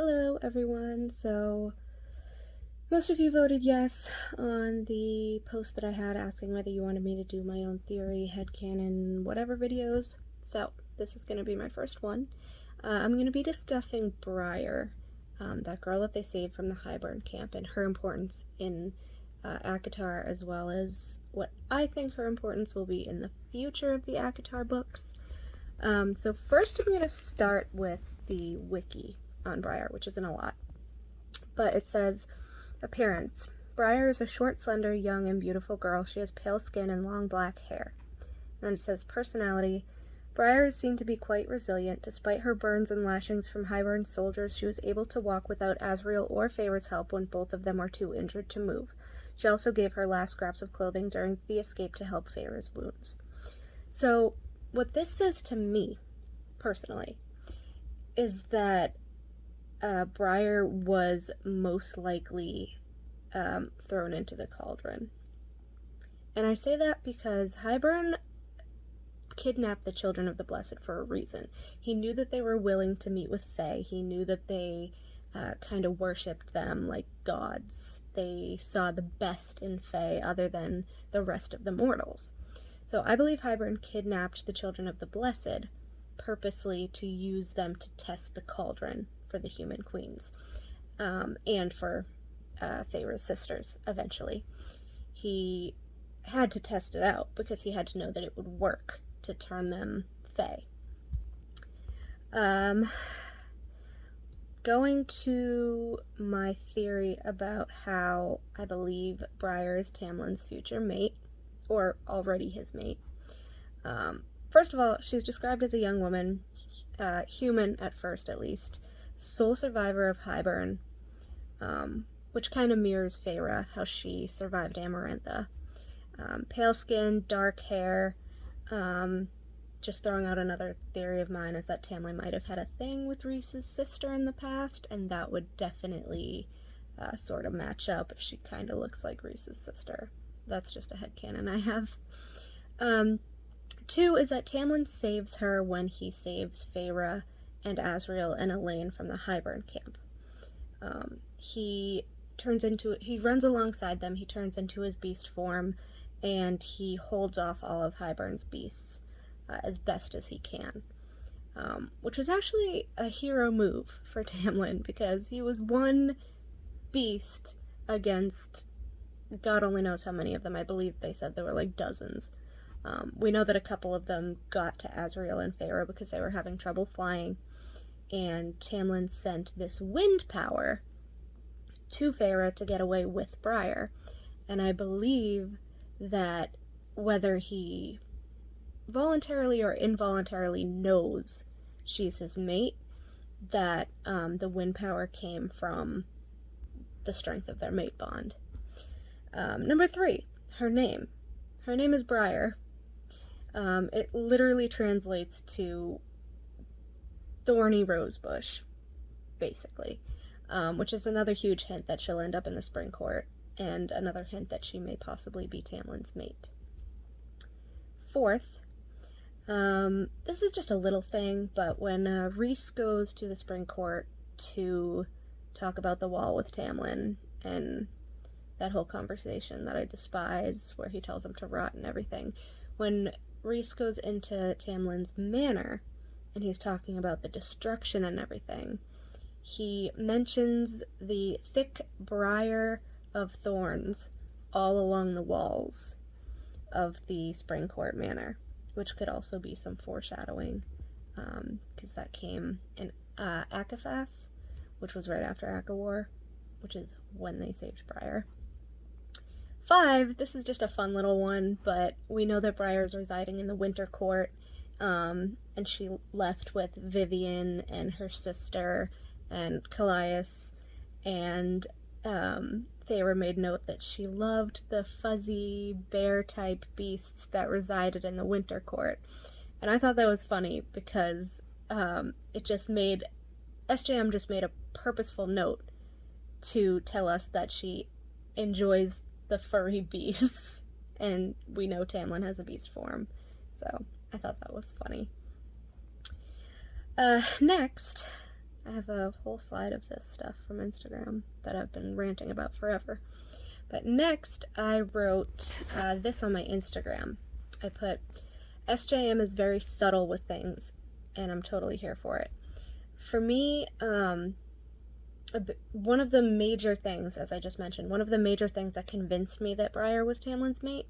Hello everyone. So most of you voted yes on the post that I had asking whether you wanted me to do my own theory, headcanon, whatever videos. So this is going to be my first one. I'm going to be discussing Briar, that girl that they saved from the Highburn camp, and her importance in ACOTAR, as well as what I think her importance will be in the future of the ACOTAR books. So first I'm going to start with the wiki on Briar, which isn't a lot. But it says, appearance. Briar is a short, slender, young, and beautiful girl. She has pale skin and long black hair. Then it says, personality. Briar is seen to be quite resilient. Despite her burns and lashings from Highburn soldiers, she was able to walk without Azriel or Feyre's help when both of them were too injured to move. She also gave her last scraps of clothing during the escape to help Feyre's wounds. So, what this says to me, personally, is that Briar was most likely thrown into the cauldron. And I say that because Highburn kidnapped the children of the Blessed for a reason. He knew that they were willing to meet with Fae. He knew that they kind of worshipped them like gods. They saw the best in Fae other than the rest of the mortals. So I believe Highburn kidnapped the children of the Blessed purposely to use them to test the cauldron for the human queens, and for Feyre's sisters eventually. He had to test it out because he had to know that it would work to turn them Fae. Going to my theory about how I believe Briar is Tamlin's future mate, or already his mate. First of all, she's described as a young woman, human at first at least, sole survivor of Highburn, which kind of mirrors Feyre, how she survived Amarantha. Pale skin, dark hair. Just throwing out another theory of mine is that Tamlin might have had a thing with Rhys's sister in the past, and that would definitely sort of match up if she kind of looks like Rhys's sister. That's just a headcanon I have. 2 is that Tamlin saves her when he saves Feyre and Azriel and Elaine from the Highburn camp. He runs alongside them, he turns into his beast form, and he holds off all of Highburn's beasts as best as he can. Which was actually a hero move for Tamlin, because he was one beast against God only knows how many of them. I believe they said there were like dozens. We know that a couple of them got to Azriel and Feyre because they were having trouble flying, and Tamlin sent this wind power to Feyre to get away with Briar. And I believe that whether he voluntarily or involuntarily knows she's his mate, that the wind power came from the strength of their mate bond. Number 3, her name. Her name is Briar. It literally translates to thorny rosebush, basically, which is another huge hint that she'll end up in the Spring Court, and another hint that she may possibly be Tamlin's mate. 4th, this is just a little thing, but when Rhys goes to the Spring Court to talk about the wall with Tamlin, and that whole conversation that I despise, where he tells him to rot and everything, when Rhys goes into Tamlin's manor, and he's talking about the destruction and everything, he mentions the thick briar of thorns all along the walls of the Spring Court Manor, which could also be some foreshadowing, because that came in Akafas, which was right after ACOWAR, which is when they saved Briar. 5, this is just a fun little one, but we know that Briar is residing in the Winter Court, and she left with Vivian and her sister and Callias, and Feyre made note that she loved the fuzzy bear-type beasts that resided in the Winter Court. And I thought that was funny because SJM just made a purposeful note to tell us that she enjoys the furry beasts, and we know Tamlin has a beast form, so I thought that was funny. Next, I have a whole slide of this stuff from Instagram that I've been ranting about forever. But next, I wrote this on my Instagram. I put, SJM is very subtle with things, and I'm totally here for it. For me, one of the major things, as I just mentioned, one of the major things that convinced me that Briar was Tamlin's mate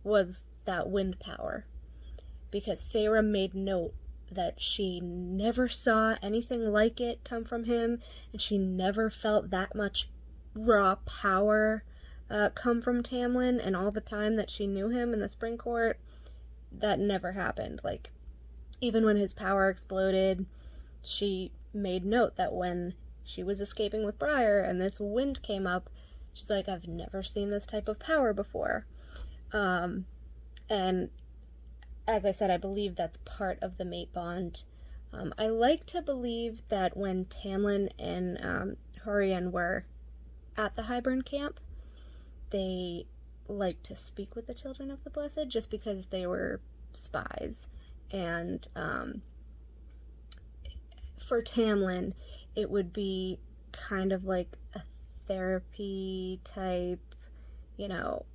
was that wind power. Because Feyre made note that she never saw anything like it come from him, and she never felt that much raw power come from Tamlin, and all the time that she knew him in the Spring Court, that never happened. Like, even when his power exploded, she made note that when she was escaping with Briar and this wind came up, she's like, I've never seen this type of power before. And as I said, I believe that's part of the mate bond. I like to believe that when Tamlin and Horian were at the Hybern camp, they liked to speak with the Children of the Blessed just because they were spies. And for Tamlin, it would be kind of like a therapy type, you know,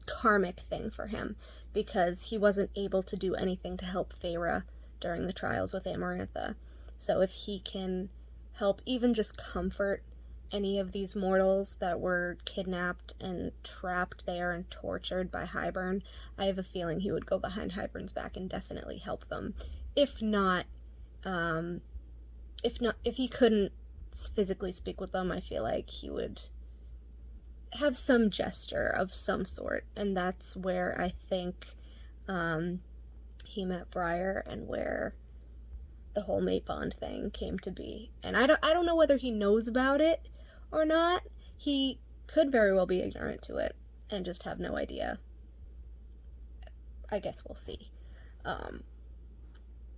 karmic thing for him, because he wasn't able to do anything to help Feyre during the trials with Amarantha. So if he can help even just comfort any of these mortals that were kidnapped and trapped there and tortured by Hybern, I have a feeling he would go behind Hybern's back and definitely help them. If he couldn't physically speak with them, I feel like he would have some gesture of some sort, and that's where I think he met Briar and where the whole mate bond thing came to be. And I don't know whether he knows about it or not. He could very well be ignorant to it and just have no idea. I guess we'll see.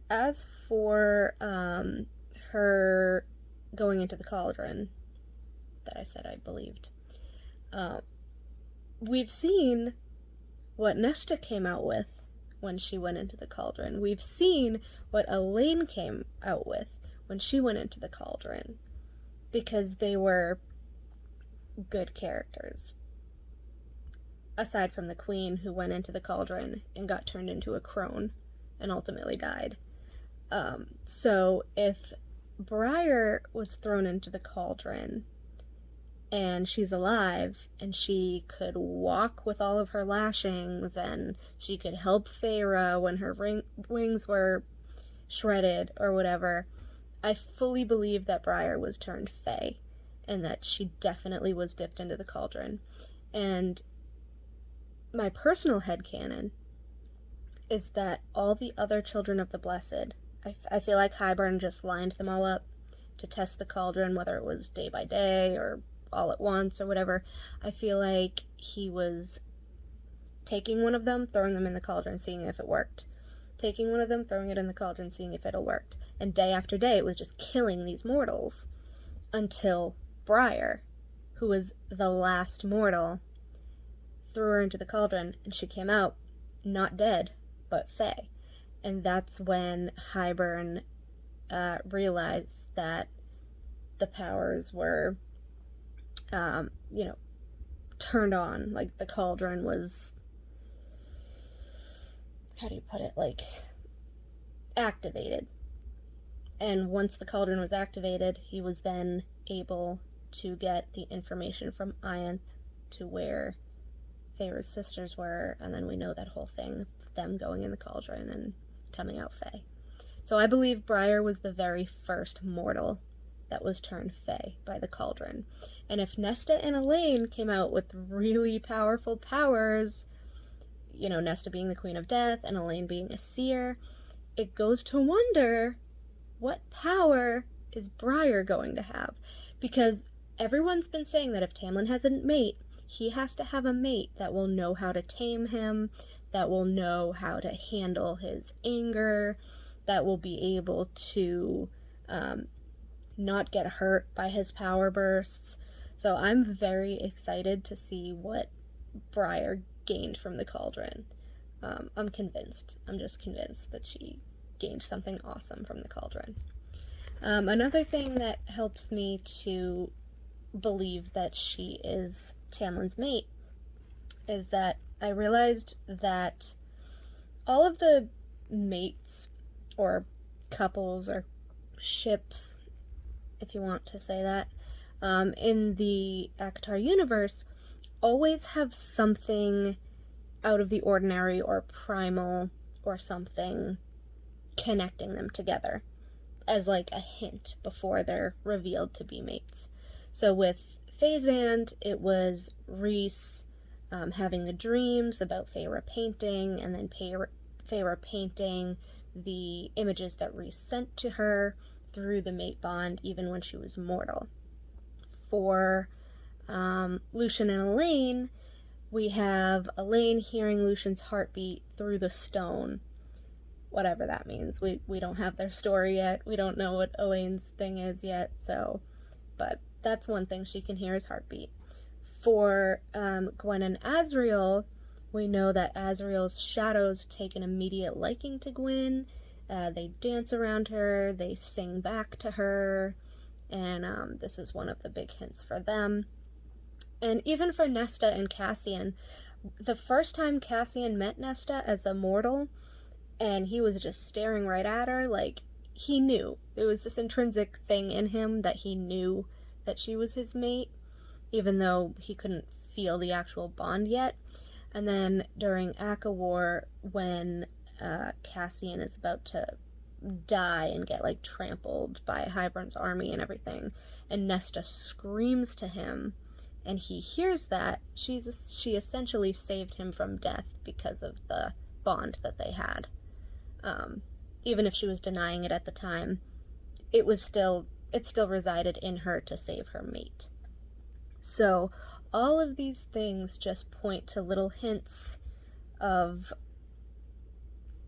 As for her going into the cauldron that I said I believed, we've seen what Nesta came out with when she went into the cauldron. We've seen what Elaine came out with when she went into the cauldron, because they were good characters. Aside from the Queen, who went into the cauldron and got turned into a crone and ultimately died. So if Briar was thrown into the cauldron and she's alive and she could walk with all of her lashings and she could help Feyre when her wings were shredded or whatever, I fully believe that Briar was turned Fey and that she definitely was dipped into the cauldron. And my personal headcanon is that all the other Children of the Blessed, I feel like Hybern just lined them all up to test the cauldron, whether it was day by day or all at once or whatever. I feel like he was taking one of them, throwing them in the cauldron, seeing if it worked. Taking one of them, throwing it in the cauldron, seeing if it'll worked. And day after day, it was just killing these mortals until Briar, who was the last mortal, threw her into the cauldron and she came out not dead, but Fey. And that's when Hybern realized that the powers were, turned on. Like, the cauldron was, how do you put it, like, activated. And once the cauldron was activated, he was then able to get the information from Ianth to where Feyre's sisters were, and then we know that whole thing of them going in the cauldron and coming out Fey. So I believe Briar was the very first mortal that was turned Fey by the cauldron. And if Nesta and Elaine came out with really powerful powers, Nesta being the Queen of Death and Elaine being a seer, it goes to wonder, what power is Briar going to have? Because everyone's been saying that if Tamlin has a mate, he has to have a mate that will know how to tame him, that will know how to handle his anger, that will be able to not get hurt by his power bursts. So I'm very excited to see what Briar gained from the cauldron. I'm convinced. I'm just convinced that she gained something awesome from the cauldron. Another thing that helps me to believe that she is Tamlin's mate is that I realized that all of the mates or couples or ships, if you want to say that, in the ACOTAR universe always have something out of the ordinary or primal or something connecting them together as like a hint before they're revealed to be mates. So with Phazand, it was Rhys having the dreams about Feyre painting, and then Feyre painting the images that Rhys sent to her through the mate bond even when she was mortal. For Lucian and Elaine, we have Elaine hearing Lucian's heartbeat through the stone, whatever that means. We don't have their story yet. We don't know what Elaine's thing is yet, so, but that's one thing she can hear, his heartbeat. For Gwen and Azriel, we know that Azriel's shadows take an immediate liking to Gwen. They dance around her, they sing back to her, and this is one of the big hints for them. And even for Nesta and Cassian, the first time Cassian met Nesta as a mortal, and he was just staring right at her, like, he knew. There was this intrinsic thing in him that he knew that she was his mate, even though he couldn't feel the actual bond yet. And then during ACOWAR, when Cassian is about to die and get, like, trampled by Hybern's army and everything, and Nesta screams to him, and he hears that, she essentially saved him from death because of the bond that they had. Even if she was denying it at the time, it still resided in her to save her mate. So all of these things just point to little hints of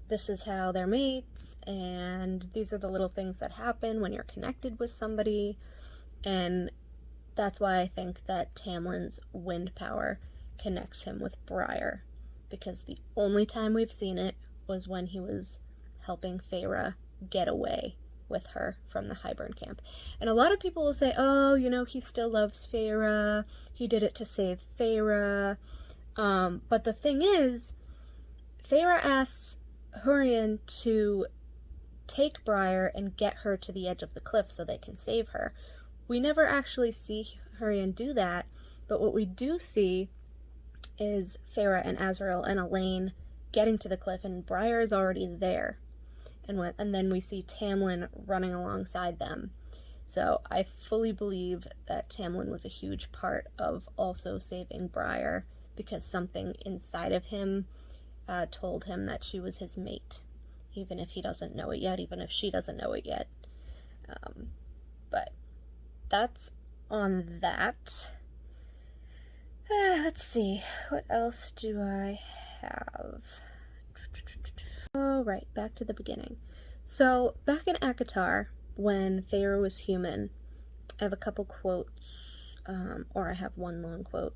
this is how they're mates, and these are the little things that happen when you're connected with somebody, and that's why I think that Tamlin's wind power connects him with Briar, because the only time we've seen it was when he was helping Feyre get away with her from the Hybern camp. And a lot of people will say, oh, you know, he still loves Feyre, he did it to save Feyre, but the thing is, Feyre asks Hurrian to take Briar and get her to the edge of the cliff so they can save her. We never actually see Hurrian do that, but what we do see is Feyre and Azriel and Elaine getting to the cliff, and Briar is already there. And then we see Tamlin running alongside them. So I fully believe that Tamlin was a huge part of also saving Briar, because something inside of him told him that she was his mate, even if he doesn't know it yet, even if she doesn't know it yet. But that's on that. Let's see, what else do I have? Alright, back to the beginning. So, back in ACOTAR, when Feyre was human, I have a couple quotes, or I have one long quote,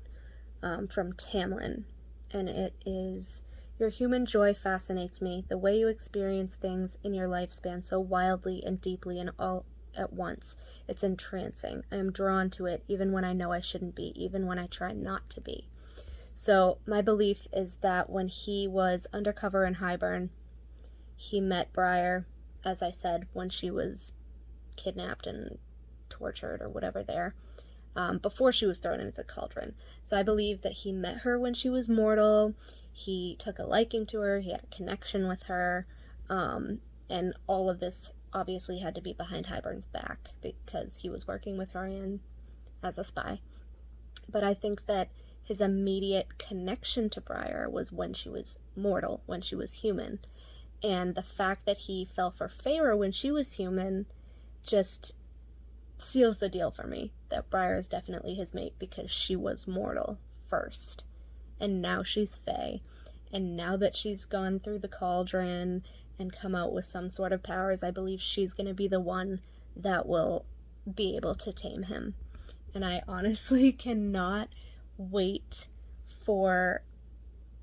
from Tamlin, and it is, "Your human joy fascinates me, the way you experience things in your lifespan so wildly and deeply and all at once. It's entrancing. I am drawn to it, even when I know I shouldn't be, even when I try not to be." So my belief is that when he was undercover in Hybern, he met Briar, as I said, when she was kidnapped and tortured or whatever there, before she was thrown into the cauldron. So I believe that he met her when she was mortal, he took a liking to her, he had a connection with her, and all of this obviously had to be behind Hybern's back because he was working with Hurrian as a spy. But I think that his immediate connection to Briar was when she was mortal, when she was human. And the fact that he fell for Feyre when she was human just seals the deal for me, that Briar is definitely his mate because she was mortal first. And now she's Fae. And now that she's gone through the cauldron and come out with some sort of powers, I believe she's going to be the one that will be able to tame him. And I honestly cannot wait for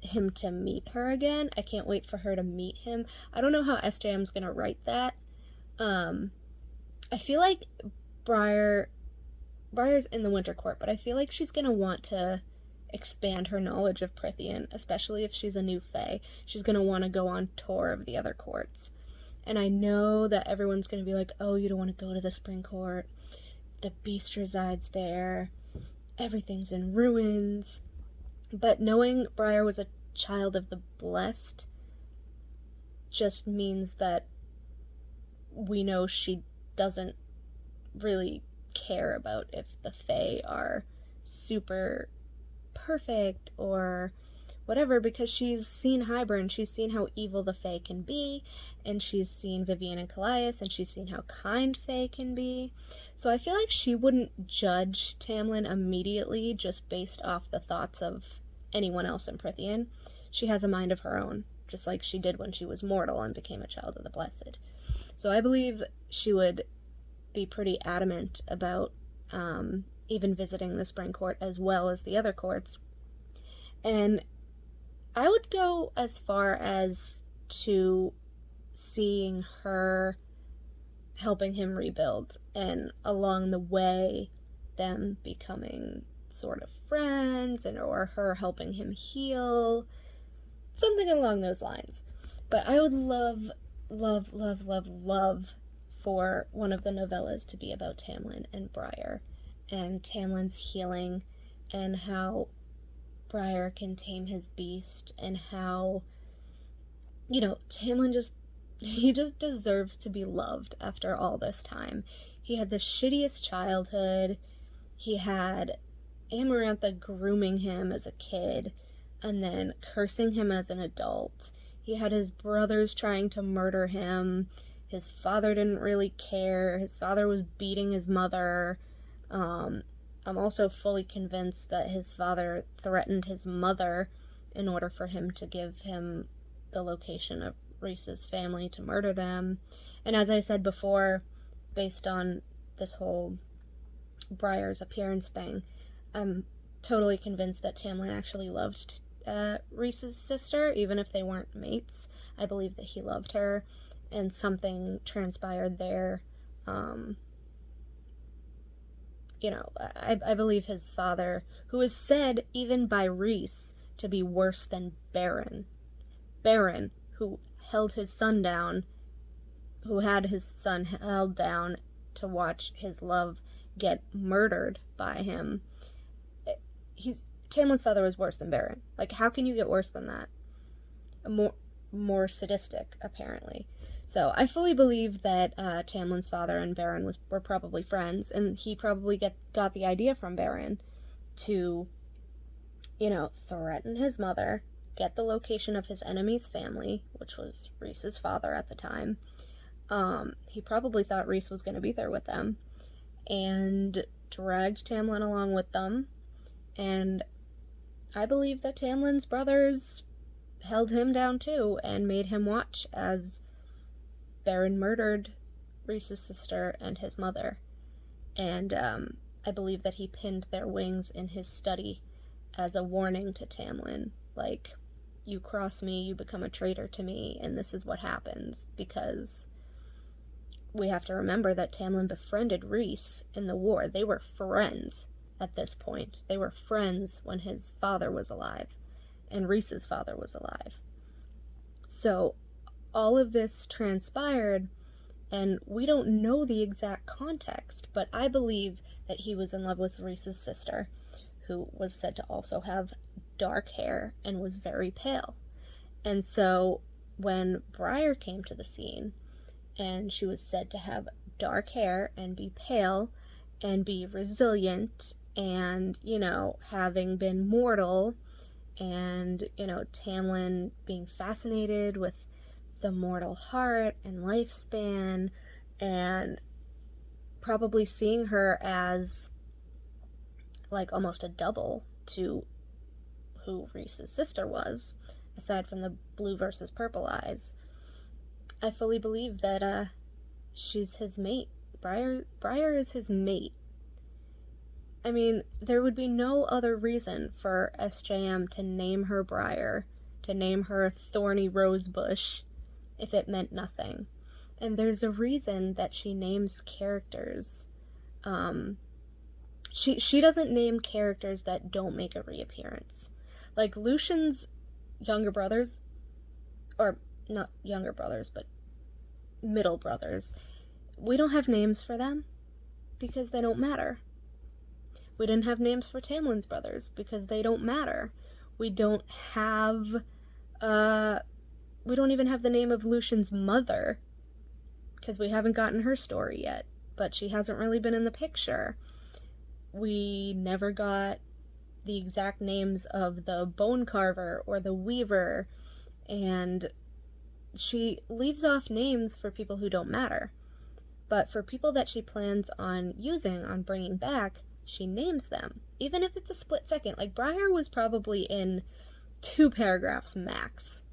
him to meet her again. I can't wait for her to meet him. I don't know how SJM's going to write that. I feel like Briar's in the Winter Court, but I feel like she's gonna want to expand her knowledge of Prythian, especially if she's a new fae. She's gonna want to go on tour of the other courts. And I know that everyone's gonna be like, oh, you don't want to go to the Spring Court. The beast resides there. Everything's in ruins. But knowing Briar was a child of the blessed just means that we know she doesn't really care about if the fae are super perfect or whatever, because she's seen Hybern, she's seen how evil the fae can be, and she's seen Vivian and Callias, and she's seen how kind fae can be. So I feel like she wouldn't judge Tamlin immediately just based off the thoughts of anyone else in Prythian. She has a mind of her own, just like she did when she was mortal and became a child of the blessed. So I believe she would be pretty adamant about even visiting the Spring Court as well as the other courts. And I would go as far as to seeing her helping him rebuild, and along the way them becoming sort of friends, and or her helping him heal, something along those lines. But I would love for one of the novellas to be about Tamlin and Briar, and Tamlin's healing, and how Briar can tame his beast, and how, you know, Tamlin he just deserves to be loved after all this time. He had the shittiest childhood. He had Amarantha grooming him as a kid, and then cursing him as an adult. He had his brothers trying to murder him. His father didn't really care. His father was beating his mother. I'm also fully convinced that his father threatened his mother in order for him to give him the location of Rhys's family to murder them. And as I said before, based on this whole Briar's appearance thing, I'm totally convinced that Tamlin actually loved Rhys's sister, even if they weren't mates. I believe that he loved her, and something transpired there. You know, I believe his father, who is said even by Rhys to be worse than Baron, who held his son down, who had his son held down to watch his love get murdered by him. Tamlin's father was worse than Baron. Like, how can you get worse than that? More sadistic, apparently. So I fully believe that Tamlin's father and Baron were probably friends, and he probably got the idea from Baron to, you know, threaten his mother, get the location of his enemy's family, which was Rhys's father at the time. He probably thought Rhys was going to be there with them, and dragged Tamlin along with them. And I believe that Tamlin's brothers held him down too, and made him watch as Baron murdered Rhys's sister and his mother. And I believe that he pinned their wings in his study as a warning to Tamlin, like, you cross me, you become a traitor to me, and this is what happens. Because we have to remember that Tamlin befriended Rhys in the war. They were friends at this point. They were friends when his father was alive, and Rhys's father was alive. So all of this transpired, and we don't know the exact context, but I believe that he was in love with Rhys's sister, who was said to also have dark hair and was very pale. And so when Briar came to the scene, and she was said to have dark hair and be pale and be resilient, and, you know, having been mortal, and, you know, Tamlin being fascinated with the mortal heart and lifespan, and probably seeing her as like almost a double to who Rhys's sister was, aside from the blue versus purple eyes. I fully believe that she's his mate. Briar is his mate. I mean, there would be no other reason for SJM to name her Briar, to name her Thorny Rosebush, if it meant nothing. And there's a reason that she names characters. She doesn't name characters that don't make a reappearance. Like Lucian's younger brothers, or not younger brothers, but middle brothers, we don't have names for them because they don't matter. We didn't have names for Tamlin's brothers because they don't matter. We don't even have the name of Lucian's mother because we haven't gotten her story yet, but she hasn't really been in the picture. We never got the exact names of the bone carver or the weaver, and she leaves off names for people who don't matter. But for people that she plans on using, on bringing back, she names them. Even if it's a split second. Like, Briar was probably in 2 paragraphs max.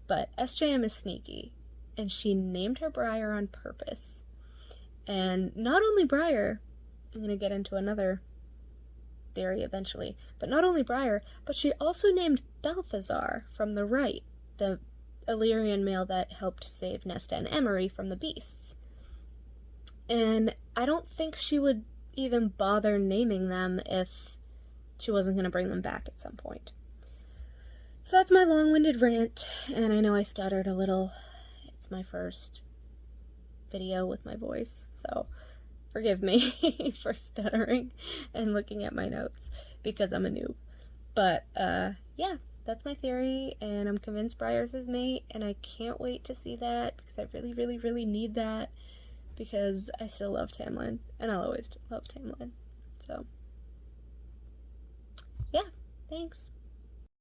But SJM is sneaky, and she named her Briar on purpose. And not only Briar, I'm going to get into another theory eventually, but not only Briar, but she also named Balthazar from the right, the Illyrian male that helped save Nesta and Emery from the beasts. And I don't think she would even bother naming them if she wasn't going to bring them back at some point. So that's my long-winded rant, and I know I stuttered a little. It's my first video with my voice, so forgive me for stuttering and looking at my notes because I'm a noob. But yeah, that's my theory, and I'm convinced Briar's his mate, and I can't wait to see that because I really, really, really need that because I still love Tamlin, and I'll always love Tamlin. So yeah, thanks.